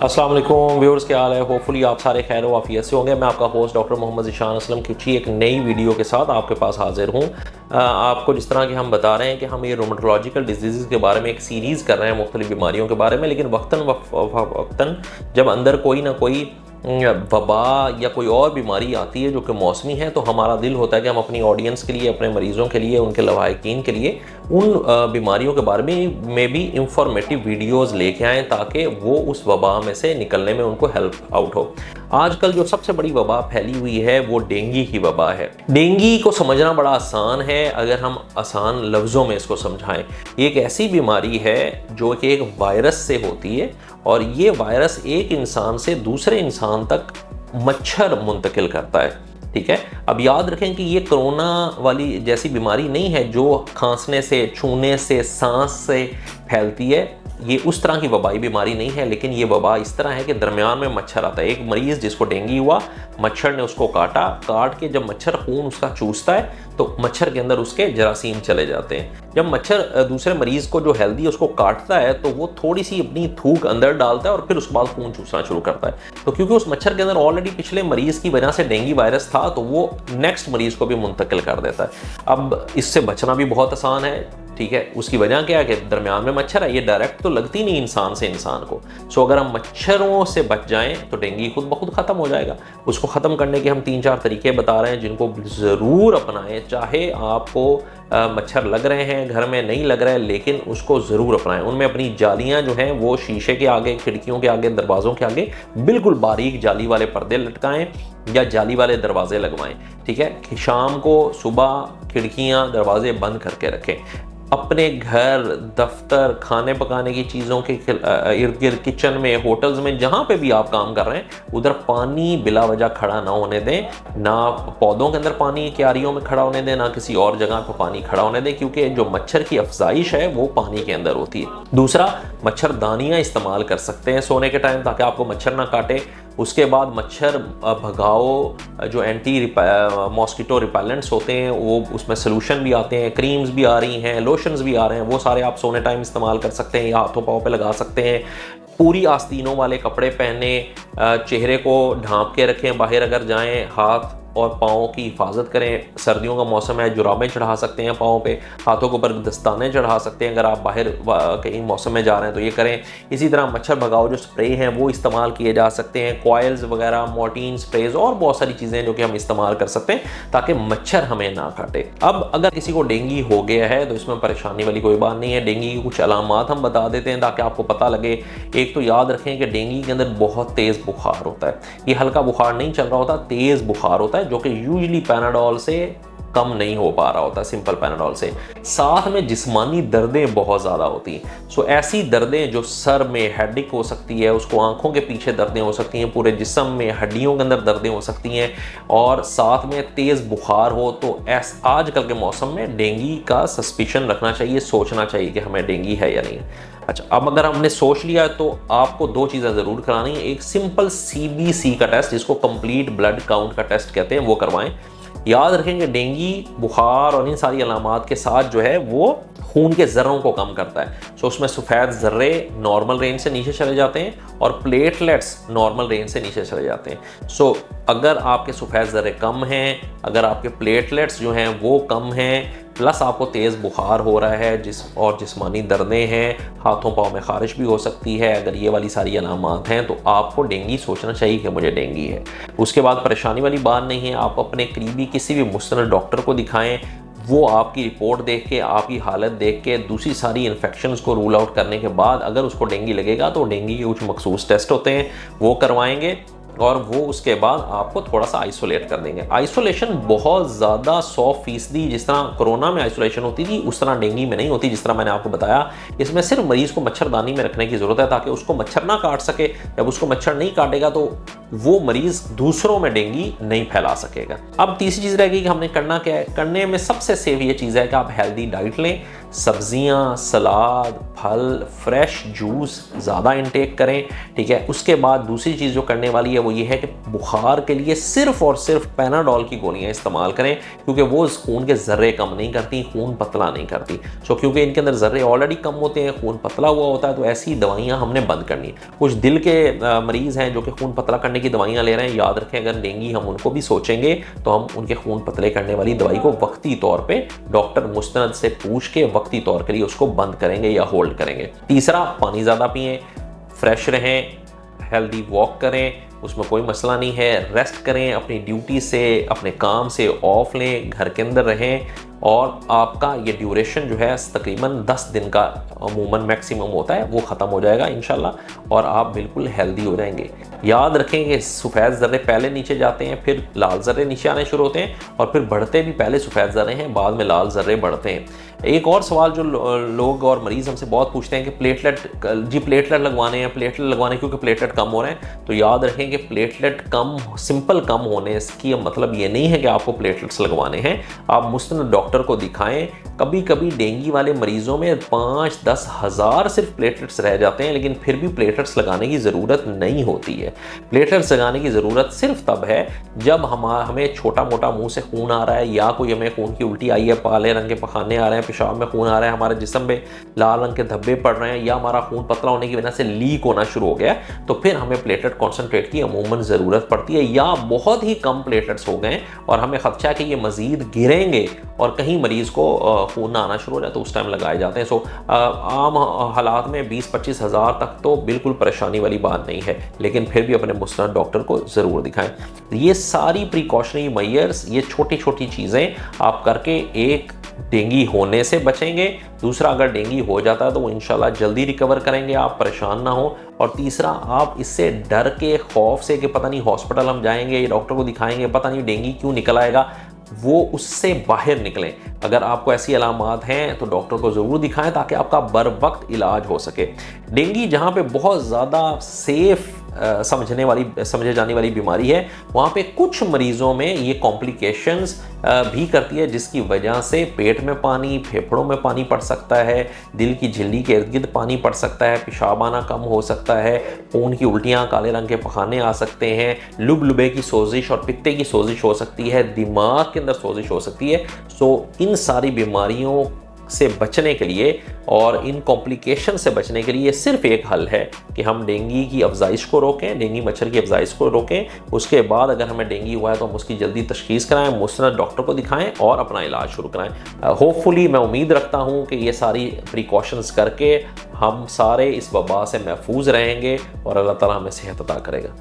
अस्सलाम वालेकुम व्यूअर्स, क्या हाल है। होपफुली आप सारे खैर व आफियत से होंगे। मैं आपका होस्ट डॉक्टर मोहम्मद ज़ीशान असलम कुची एक नई वीडियो के साथ आपके पास हाजिर हूँ। आपको जिस तरह कि हम बता रहे हैं कि हम ये रोमेटोलॉजिकल डिजीज़ के बारे में एक सीरीज़ कर रहे हैं मुख्तलिफ बीमारियों के बारे में, लेकिन वक्तन जब अंदर कोई ना कोई वबा या कोई और बीमारी आती है जो कि मौसमी है, तो हमारा दिल होता है कि हम अपनी ऑडियंस के लिए, अपने मरीज़ों के लिए, उनके लवाहिकीन के लिए उन बीमारियों के बारे में भी इंफॉर्मेटिव वीडियोस लेके आएँ ताकि वो उस वबा में से निकलने में उनको हेल्प आउट हो। आजकल जो सबसे बड़ी वबा फैली हुई है वो डेंगू की वबा है। डेंगू को समझना बड़ा आसान है अगर हम आसान लफ्ज़ों में इसको समझाएं। ये एक ऐसी बीमारी है जो कि एक वायरस से होती है और ये वायरस एक इंसान से दूसरे इंसान तक मच्छर मुंतकिल करता है। ठीक है, अब याद रखें कि ये कोरोना वाली जैसी बीमारी नहीं है जो खांसने से, छूने से, सांस से फैलती है। ये उस तरह की वबाई बीमारी नहीं है, लेकिन ये वबा इस तरह है कि दरमियान में मच्छर आता है। एक मरीज़ जिसको डेंगू हुआ, मच्छर ने उसको काट के जब मच्छर खून उसका चूसता है तो मच्छर के अंदर उसके जरासीम चले जाते हैं। जब मच्छर दूसरे मरीज़ को जो हेल्दी है उसको काटता है तो वो थोड़ी सी अपनी थूक अंदर डालता है और फिर उसके बाद खून चूसना शुरू करता है। तो क्योंकि उस मच्छर के अंदर ऑलरेडी पिछले मरीज़ की वजह से डेंगू वायरस था तो वो नेक्स्ट मरीज़ को भी मुंतकिल कर देता है। अब इससे बचना भी बहुत आसान है। ठीक है, उसकी वजह क्या है कि दरमियान में मच्छर है, ये डायरेक्ट तो लगती नहीं इंसान से इंसान को। सो अगर हम मच्छरों से बच जाएं तो डेंगू खुद ब खुद ख़त्म हो जाएगा। उसको ख़त्म करने के हम 3-4 तरीके बता रहे हैं जिनको ज़रूर अपनाएं। चाहे आपको मच्छर लग रहे हैं, घर में नहीं लग रहा है, लेकिन उसको ज़रूर अपनाएं। उनमें अपनी जालियां जो हैं वो शीशे के आगे, खिड़कियों के आगे, दरवाज़ों के आगे बिल्कुल बारीक जाली वाले पर्दे लटकाएं या जाली वाले दरवाजे लगवाएं। ठीक है, कि शाम को सुबह खिड़कियां दरवाजे बंद करके रखें। अपने घर, दफ्तर, खाने पकाने की चीज़ों के इर्द गिर्द, किचन में, होटल्स में, जहाँ पे भी आप काम कर रहे हैं उधर पानी बिला वजह खड़ा ना होने दें। ना पौधों के अंदर पानी क्यारियों में खड़ा होने दें, ना किसी और जगह पर पानी खड़ा होने दें, क्योंकि जो मच्छर की अफजाइश है वो पानी के अंदर होती है। दूसरा, मच्छरदानियाँ इस्तेमाल कर सकते हैं सोने के टाइम ताकि आपको मच्छर ना काटे। उसके बाद मच्छर भगाओ जो एंटी मॉस्किटो रिपेलेंट्स होते हैं वो उसमें सोल्यूशन भी आते हैं, क्रीम्स भी आ रही हैं, लोशंस भी आ रहे हैं, वो सारे आप सोने टाइम इस्तेमाल कर सकते हैं या हाथों पाँव पे लगा सकते हैं। पूरी आस्तीनों वाले कपड़े पहने, चेहरे को ढांप के रखें, बाहर अगर जाएं हाथ और पाँव की हिफाजत करें। सर्दियों का मौसम है, जुराबें चढ़ा सकते हैं पाँव पे, हाथों के ऊपर दस्ताने चढ़ा सकते हैं अगर आप बाहर कहीं मौसम में जा रहे हैं तो ये करें। इसी तरह मच्छर भगाओ जो स्प्रे हैं वो इस्तेमाल किए जा सकते हैं, कॉइल्स वगैरह, मोर्टीन स्प्रेज और बहुत सारी चीज़ें जो कि हम इस्तेमाल कर सकते हैं ताकि मच्छर हमें ना काटे। अब अगर किसी को डेंगू हो गया है तो इसमें परेशानी वाली कोई बात नहीं है। डेंगू की कुछ अलामात हम बता देते हैं ताकि आपको पता लगे। एक तो याद रखें कि डेंगू के अंदर बहुत तेज़ बुखार होता है। ये हल्का बुखार नहीं चल रहा होता, तेज़ बुखार होता है जो कि यूजुअली पैनाडोल से कम नहीं हो पा रहा होता, सिंपल पैनाडोल से। साथ में जिस्मानी दर्दें बहुत ज़्यादा होती हैं। सो ऐसी दर्दें जो सर में हेडेक हो सकती है, उसको आंखों के पीछे दर्दें हो सकती हैं, पूरे जिस्म में, हड्डियों के अंदर दर्दें हो सकती हैं और साथ में तेज़ बुखार हो तो आजकल के मौसम में डेंगू का सस्पिशन रखना चाहिए, सोचना चाहिए कि हमें डेंगू है या नहीं। अच्छा, अब अगर हमने सोच लिया तो आपको 2 चीज़ें ज़रूर करानी है। एक सिंपल CBC का टेस्ट जिसको कंप्लीट ब्लड काउंट का टेस्ट कहते हैं वो करवाएं। याद रखेंगे डेंगू बुखार और इन सारी अलामात के साथ जो है वो खून के ज़र्रों को कम करता है। सो उसमें सफ़ेद ज़र्रे नॉर्मल रेंज से नीचे चले जाते हैं और प्लेटलेट्स नॉर्मल रेंज से नीचे चले जाते हैं। सो अगर आपके सफ़ेद ज़र्रे कम हैं, अगर आपके प्लेटलेट्स जो हैं वो कम हैं, प्लस आपको तेज़ बुखार हो रहा है जिस्मानी दर्दें हैं, हाथों पाँव में ख़ारिश भी हो सकती है, अगर ये वाली सारी अलामात हैं तो आपको डेंगू सोचना चाहिए कि मुझे डेंगू है। उसके बाद परेशानी वाली बात नहीं है, आप अपने करीबी किसी भी मुस्तनद डॉक्टर को दिखाएं। वो आपकी रिपोर्ट देख के, आपकी हालत देख के, दूसरी सारी इन्फेक्शंस को रूल आउट करने के बाद अगर उसको डेंगू लगेगा तो डेंगू के कुछ मखसूस टेस्ट होते हैं वो करवाएंगे और वो उसके बाद आपको थोड़ा सा आइसोलेट कर देंगे। आइसोलेशन बहुत ज़्यादा 100% जिस तरह कोरोना में आइसोलेशन होती थी उस तरह डेंगू में नहीं होती। जिस तरह मैंने आपको बताया, इसमें सिर्फ मरीज़ को मच्छरदानी में रखने की ज़रूरत है ताकि उसको मच्छर ना काट सके। जब उसको मच्छर नहीं काटेगा तो वो मरीज दूसरों में डेंगू नहीं फैला सकेगा। अब तीसरी चीज़ रहेगी कि हमने करना क्या है। करने में सबसे सेफ ये चीज़ है कि आप हेल्दी डाइट लें, सब्जियां, सलाद, फल, फ्रेश जूस ज़्यादा इंटेक करें, ठीक है। उसके बाद दूसरी चीज़ जो करने वाली है वो ये है कि बुखार के लिए सिर्फ और सिर्फ पैनाडोल की गोलियां इस्तेमाल करें, क्योंकि वो खून के ज़र्रे कम नहीं करती, खून पतला नहीं करती। सो क्योंकि इनके अंदर ज़र्रे ऑलरेडी कम होते हैं, खून पतला हुआ होता है, तो ऐसी दवाइयाँ हमने बंद करनी है। कुछ दिल के मरीज़ हैं जो कि खून पतला करने की दवाइयाँ ले रहे हैं, याद रखें अगर डेंगू हम उनको भी सोचेंगे तो हम उनके खून पतले करने वाली दवाई को वक्ती तौर पर डॉक्टर मुस्तनद से पूछ के वक्ती तौर के लिए उसको बंद करेंगे या होल्ड करेंगे। तीसरा, पानी ज़्यादा पिएं, फ्रेश रहें, हेल्दी वॉक करें, उसमें कोई मसला नहीं है। रेस्ट करें, अपनी ड्यूटी से, अपने काम से ऑफ लें, घर के अंदर रहें, और आपका ये ड्यूरेशन जो है तकरीबन 10 दिन का अमूमन मैक्सिमम होता है, वो ख़त्म हो जाएगा इंशाल्लाह, और आप बिल्कुल हेल्दी हो जाएंगे। याद रखें कि सफ़ेद ज़र्रे पहले नीचे जाते हैं, फिर लाल ज़र्रे नीचे आने शुरू होते हैं, और फिर बढ़ते भी पहले सफ़ेद ज़र्रे हैं, बाद में लाल ज़र्रे बढ़ते हैं। एक और सवाल जो लोग और मरीज़ हमसे बहुत पूछते हैं कि प्लेटलेट लगवाने हैं, क्योंकि प्लेटलेट कम हो रहे हैं। तो याद रखें कि प्लेटलेट सिंपल कम होने की मतलब ये नहीं है कि आपको प्लेटलेट्स लगवाने हैं। आप मुस्तनद डॉक्टर को दिखाएं। कभी कभी डेंगू वाले मरीजों में 5-10 हज़ार सिर्फ प्लेटलेट्स रह जाते हैं, लेकिन फिर भी प्लेटलेट्स लगाने की ज़रूरत नहीं होती है। प्लेटलेट्स लगाने की ज़रूरत सिर्फ तब है जब हमें छोटा मोटा मुंह से खून आ रहा है, या कोई हमें खून की उल्टी आई है, काले रंग के पखाने आ रहे हैं, पेशाब में खून आ रहा है, हमारे जिस्म में लाल रंग के धब्बे पड़ रहे हैं, या हमारा खून पतला होने की वजह से लीक होना शुरू हो गया, तो फिर हमें प्लेटलेट कॉन्सनट्रेट की अमूमन ज़रूरत पड़ती है। या बहुत ही कम प्लेटलेट्स हो गए और हमें खदशा है कि ये मज़ीद गिरेंगे और कहीं मरीज़ को खून ना आना शुरू हो जाए, तो उस टाइम लगाए जाते हैं। सो आम हालात में 20-25 हज़ार तक तो बिल्कुल परेशानी वाली बात नहीं है, लेकिन फिर भी अपने मुस्तनद डॉक्टर को ज़रूर दिखाएं। ये सारी प्रिकॉशनरी मेजर्स, ये छोटी छोटी चीज़ें आप करके एक डेंगू होने से बचेंगे। दूसरा, अगर डेंगू हो जाता है तो वो इंशाल्लाह जल्दी रिकवर करेंगे, आप परेशान ना हो। और तीसरा, आप इससे डर के खौफ से कि पता नहीं हॉस्पिटल हम जाएंगे, डॉक्टर को दिखाएंगे, पता नहीं डेंगू क्यों निकल आएगा, वो उससे बाहर निकलें। अगर आपको ऐसी अलामात हैं तो डॉक्टर को ज़रूर दिखाएं ताकि आपका बर वक्त इलाज हो सके। डेंगू जहाँ पे बहुत ज़्यादा सेफ समझे जाने वाली बीमारी है, वहाँ पे कुछ मरीज़ों में ये कॉम्प्लिकेशंस भी करती है, जिसकी वजह से पेट में पानी, फेफड़ों में पानी पड़ सकता है, दिल की झिल्ली के इर्द गिर्द पानी पड़ सकता है, पेशाब आना कम हो सकता है, खून की उल्टियाँ, काले रंग के पखाने आ सकते हैं, लुबे की सोजिश और पित्ते की सोजिश हो सकती है, दिमाग के अंदर सोजिश हो सकती है। सो इन सारी बीमारियों से बचने के लिए और इन कॉम्प्लिकेशन से बचने के लिए सिर्फ एक हल है कि हम डेंगू की अफजाइश को रोकें, डेंगू मच्छर की अफजाइश को रोकें। उसके बाद अगर हमें डेंगू हुआ है तो हम उसकी जल्दी तशखीस कराएं, मुस्तनद डॉक्टर को दिखाएं और अपना इलाज शुरू कराएं। होपफुली मैं उम्मीद रखता हूं कि ये सारी प्रिकॉशंस करके हम सारे इस वबा से महफूज रहेंगे और अल्लाह ताला हमें सेहत अता करेगा।